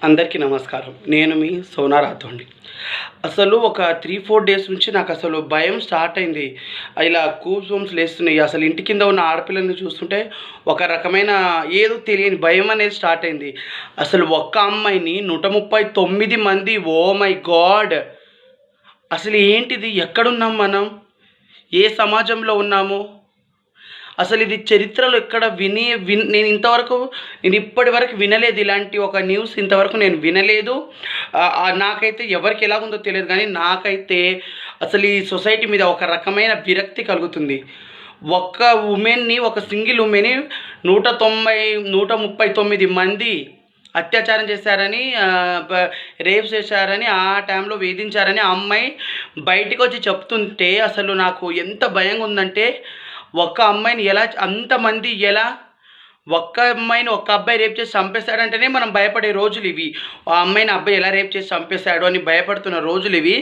అందరికీ నమస్కారం. నేను మీ సోనా రాథోడ్‌ని. అసలు ఒక 3, 4 డేస్ నుంచి నాకసలు భయం స్టార్ట్ అయింది. ఇలా గూస్ బంప్స్ లేస్తున్నాయి. అసలు ఇంటి కింద ఉన్న ఆడపిల్లల్ని చూస్తుంటే ఒక రకమైన ఏదో తెలియని భయం అనేది స్టార్ట్ అయింది. అసలు ఒక్క అమ్మాయిని 139 మంది, ఓహ్ మై గాడ్! అసలు ఏంటిది? ఎక్కడున్నాం మనం? ఏ సమాజంలో ఉన్నాము? అసలు ఇది చరిత్రలో ఎక్కడ నేను ఇంతవరకు నేను ఇప్పటివరకు వినలేదు. ఇలాంటి ఒక న్యూస్ ఇంతవరకు నేను వినలేదు. నాకైతే ఎవరికి ఎలాగుందో తెలియదు కానీ నాకైతే అసలు ఈ సొసైటీ మీద ఒక రకమైన విరక్తి కలుగుతుంది. ఒక్క వుమెన్‌ని, ఒక సింగిల్ వుమెన్‌ని 139 మంది అత్యాచారం చేశారని, రేప్ చేశారని, ఆ టైంలో వేధించారని ఆ అమ్మాయి బయటికొచ్చి చెప్తుంటే అసలు నాకు ఎంత భయంగా ఉందంటే, ఒక్క అమ్మాయిని ఎలా అంతమంది ఎలా ఒక్క అమ్మాయిని ఒక్క అబ్బాయి రేప్ చేసి చంపేశాడంటేనే మనం భయపడే రోజులివి. ఆ అమ్మాయిని అబ్బాయి ఎలా రేప్ చేసి చంపేశాడు అని భయపడుతున్న రోజులివి.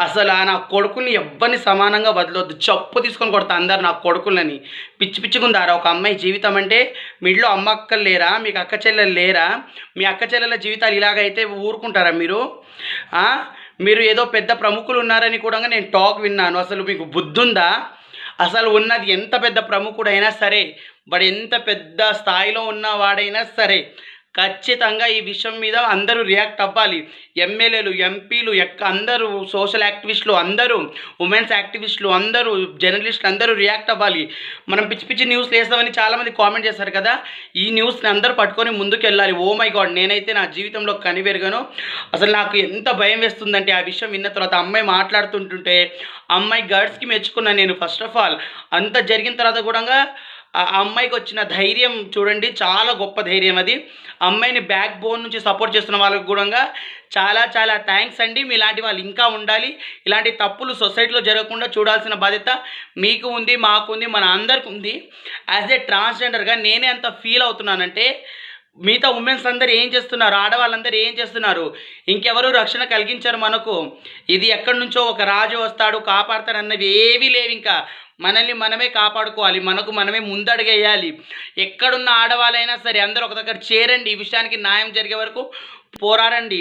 అసలు నా కొడుకుల్ని ఎవ్వరిని సమానంగా వదలొద్దు. చెప్పు తీసుకొని కొడతా అందరు నా కొడుకులని. పిచ్చి పిచ్చిగుందారా ఒక అమ్మాయి జీవితం అంటే? మీ ఇంట్లో అమ్మ అక్కలు లేరా? మీకు అక్క చెల్లెలు లేరా? మీ అక్క చెల్లెల జీవితాలు ఇలాగైతే ఊరుకుంటారా మీరు? మీరు ఏదో పెద్ద ప్రముఖులు ఉన్నారని కూడా నేను టాక్ విన్నాను. అసలు మీకు బుద్ధుందా? అసలు ఉన్నది ఎంత పెద్ద ప్రముఖుడైనా సరే, వాడు ఎంత పెద్ద స్థాయిలో ఉన్నవాడైనా సరే, ఖచ్చితంగా ఈ విషయం మీద అందరూ రియాక్ట్ అవ్వాలి. ఎమ్మెల్యేలు, ఎంపీలు, అందరూ సోషల్ యాక్టివిస్టులు, అందరూ ఉమెన్స్ యాక్టివిస్టులు, అందరూ జర్నలిస్టులు అందరూ రియాక్ట్ అవ్వాలి. మనం పిచ్చి పిచ్చి న్యూస్లు వేస్తామని చాలామంది కామెంట్ చేశారు కదా, ఈ న్యూస్ని అందరూ పట్టుకొని ముందుకు వెళ్ళాలి. ఓ మై గాడ్, నేనైతే నా జీవితంలో కనిపెరగను. అసలు నాకు ఎంత భయం వేస్తుందంటే ఆ విషయం విన్న తర్వాత అమ్మాయి మాట్లాడుతుంటుంటే అమ్మాయి గర్డ్స్కి మెచ్చుకున్నాను నేను. ఫస్ట్ ఆఫ్ ఆల్ అంత జరిగిన తర్వాత కూడా ఆ అమ్మాయికి వచ్చిన ధైర్యం చూడండి, చాలా గొప్ప ధైర్యం అది. అమ్మాయిని బ్యాక్ బోన్ నుంచి సపోర్ట్ చేస్తున్న వాళ్ళకి కూడా చాలా చాలా థ్యాంక్స్ అండి. మీలాంటి వాళ్ళు ఇంకా ఉండాలి. ఇలాంటి తప్పులు సొసైటీలో జరగకుండా చూడాల్సిన బాధ్యత మీకు ఉంది, మాకు ఉంది, మన అందరికి ఉంది. యాజ్ ఏ ట్రాన్స్జెండర్గా నేనే అంత ఫీల్ అవుతున్నానంటే, మిగతా ఉమెన్స్ అందరూ ఏం చేస్తున్నారు, ఆడవాళ్ళందరూ ఏం చేస్తున్నారు? ఇంకెవరు రక్షణ కలిగించారు మనకు? ఇది ఎక్కడి నుంచో ఒక రాజు వస్తాడు కాపాడతాడు అన్నవి ఏవీ లేవు. ఇంకా మనల్ని మనమే కాపాడుకోవాలి, మనకు మనమే ముందడుగేయాలి. ఎక్కడున్న ఆడవాళ్ళైనా సరే అందరూ ఒక దగ్గర చేరండి. ఈ విషయానికి న్యాయం జరిగే వరకు పోరాడండి.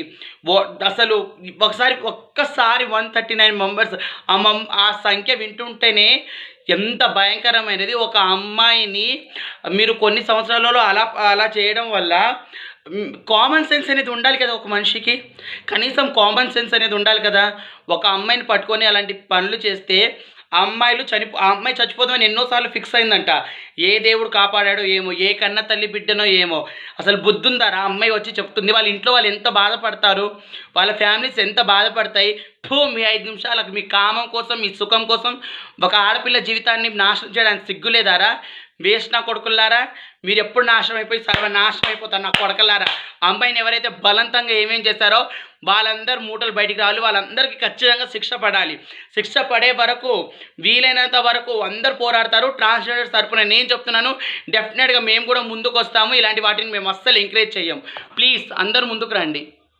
అసలు ఒక్కసారి 139 మెంబర్స్ ఆ సంఖ్య వింటుంటేనే ఎంత భయంకరమైనది. ఒక అమ్మాయిని మీరు కొన్ని సంవత్సరాలలో అలా అలా చేయడం వల్ల కామన్ సెన్స్ అనేది ఉండాలి కదా ఒక మనిషికి. కనీసం కామన్ సెన్స్ అనేది ఉండాలి కదా. ఒక అమ్మాయిని పట్టుకొని అలాంటి పనులు చేస్తే ఆ అమ్మాయి చచ్చిపోదామని ఎన్నోసార్లు ఫిక్స్ అయిందంట. ఏ దేవుడు కాపాడాడో ఏమో, ఏ కన్న తల్లి బిడ్డనో ఏమో. అసలు బుద్ధుందారా? అమ్మాయి వచ్చి చెప్తుంది. వాళ్ళ ఇంట్లో వాళ్ళు ఎంత బాధపడతారు, వాళ్ళ ఫ్యామిలీస్ ఎంత బాధపడతాయి. మీ 5 నిమిషాలకు మీ కామం కోసం, మీ సుఖం కోసం ఒక ఆడపిల్ల జీవితాన్ని నాశనం చేయడానికి సిగ్గులేదారా? వేస్ట్ నా కొడుకులారా, మీరు ఎప్పుడు నాశనం అయిపోయి సర్వనాశనం అయిపోతారు నా కొడకలారా. అమ్మాయిని ఎవరైతే బలవంతంగా ఏమేం చేశారో వాళ్ళందరూ మూటలు బయటికి రావాలి. వాళ్ళందరికీ ఖచ్చితంగా శిక్ష పడాలి. శిక్ష పడే వరకు, వీలైనంత వరకు అందరు పోరాడతారు. ట్రాన్స్జెండర్స్ తరపున నేను చెప్తున్నాను, డెఫినెట్గా మేము కూడా ముందుకు వస్తాము. ఇలాంటి వాటిని మేము అస్సలు ఎంకరేజ్ చెయ్యం. ప్లీజ్ అందరూ ముందుకు రండి.